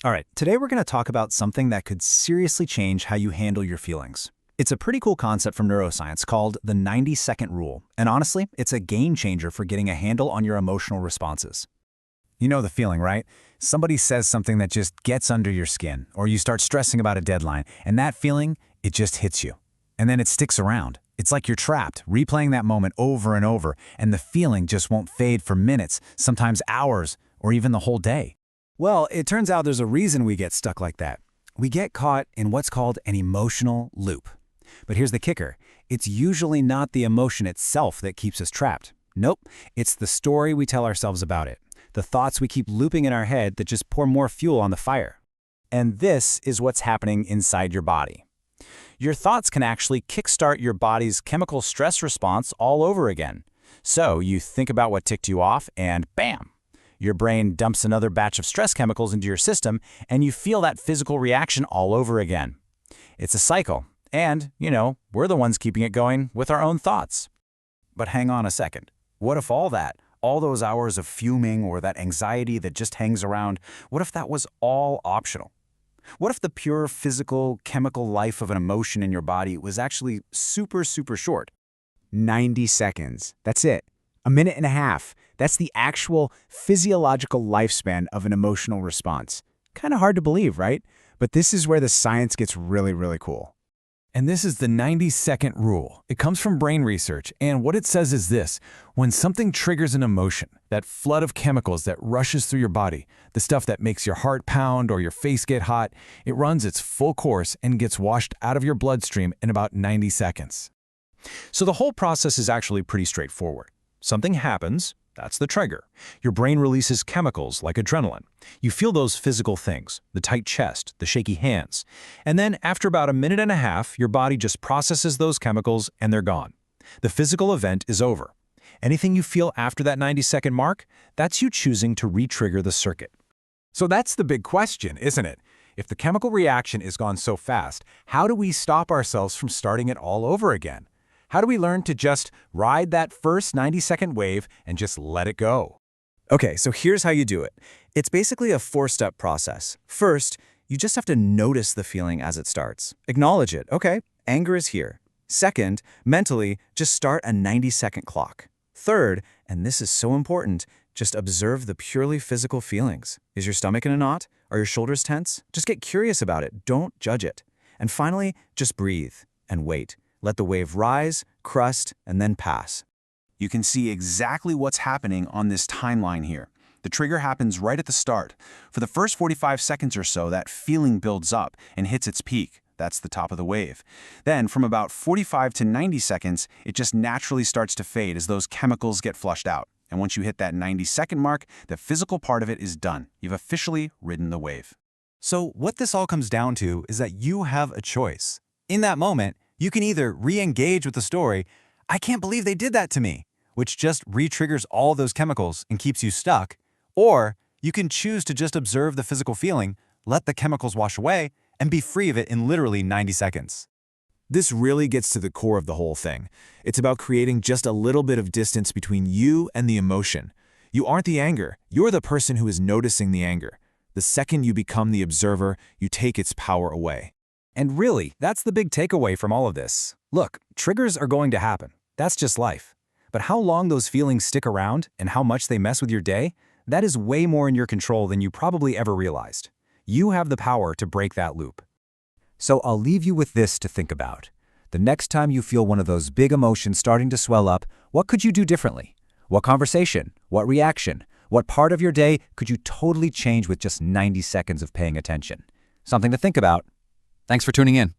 All right, today we're going to talk about something that could seriously change how you handle your feelings. It's a pretty cool concept from neuroscience called the 90-second rule, and honestly, it's a game changer for getting a handle on your emotional responses. You know the feeling, right? Somebody says something that just gets under your skin, or you start stressing about a deadline, and that feeling, it just hits you. And then it sticks around. It's like you're trapped, replaying that moment over and over, and the feeling just won't fade for minutes, sometimes hours, or even the whole day. Well, it turns out there's a reason we get stuck like that. We get caught in what's called an emotional loop. But here's the kicker. It's usually not the emotion itself that keeps us trapped. Nope, it's the story we tell ourselves about it. The thoughts we keep looping in our head that just pour more fuel on the fire. And this is what's happening inside your body. Your thoughts can actually kickstart your body's chemical stress response all over again. So you think about what ticked you off and bam! Your brain dumps another batch of stress chemicals into your system and you feel that physical reaction all over again. It's a cycle. And, we're the ones keeping it going with our own thoughts. But hang on a second. What if all those hours of fuming or that anxiety that just hangs around, what if that was all optional? What if the pure physical, chemical life of an emotion in your body was actually super, super short? 90 seconds. That's it. A minute and a half. That's the actual physiological lifespan of an emotional response. Kind of hard to believe, right? But this is where the science gets really, really cool. And this is the 90-second rule. It comes from brain research, and what it says is this. When something triggers an emotion, that flood of chemicals that rushes through your body, the stuff that makes your heart pound or your face get hot, it runs its full course and gets washed out of your bloodstream in about 90 seconds. So the whole process is actually pretty straightforward. Something happens, that's the trigger. Your brain releases chemicals like adrenaline. You feel those physical things, the tight chest, the shaky hands. And then after about a minute and a half, your body just processes those chemicals and they're gone. The physical event is over. Anything you feel after that 90-second mark, that's you choosing to re-trigger the circuit. So that's the big question, isn't it? If the chemical reaction is gone so fast, how do we stop ourselves from starting it all over again? How do we learn to just ride that first 90-second wave and just let it go? Okay, so here's how you do it. It's basically a four-step process. First, you just have to notice the feeling as it starts. Acknowledge it. Okay, anger is here. Second, mentally, just start a 90-second clock. Third, and this is so important, just observe the purely physical feelings. Is your stomach in a knot? Are your shoulders tense? Just get curious about it. Don't judge it. And finally, just breathe and wait. Let the wave rise, crest, and then pass. You can see exactly what's happening on this timeline here. The trigger happens right at the start. For the first 45 seconds or so, that feeling builds up and hits its peak. That's the top of the wave. Then, from about 45 to 90 seconds, it just naturally starts to fade as those chemicals get flushed out. And once you hit that 90-second mark, the physical part of it is done. You've officially ridden the wave. So what this all comes down to is that you have a choice. In that moment, you can either re-engage with the story, "I can't believe they did that to me," which just re-triggers all those chemicals and keeps you stuck, or you can choose to just observe the physical feeling, let the chemicals wash away, and be free of it in literally 90 seconds. This really gets to the core of the whole thing. It's about creating just a little bit of distance between you and the emotion. You aren't the anger. You're the person who is noticing the anger. The second you become the observer, you take its power away. And really, that's the big takeaway from all of this. Look, triggers are going to happen. That's just life. But how long those feelings stick around and how much they mess with your day, that is way more in your control than you probably ever realized. You have the power to break that loop. So I'll leave you with this to think about. The next time you feel one of those big emotions starting to swell up, what could you do differently? What conversation? What reaction? What part of your day could you totally change with just 90 seconds of paying attention? Something to think about. Thanks for tuning in.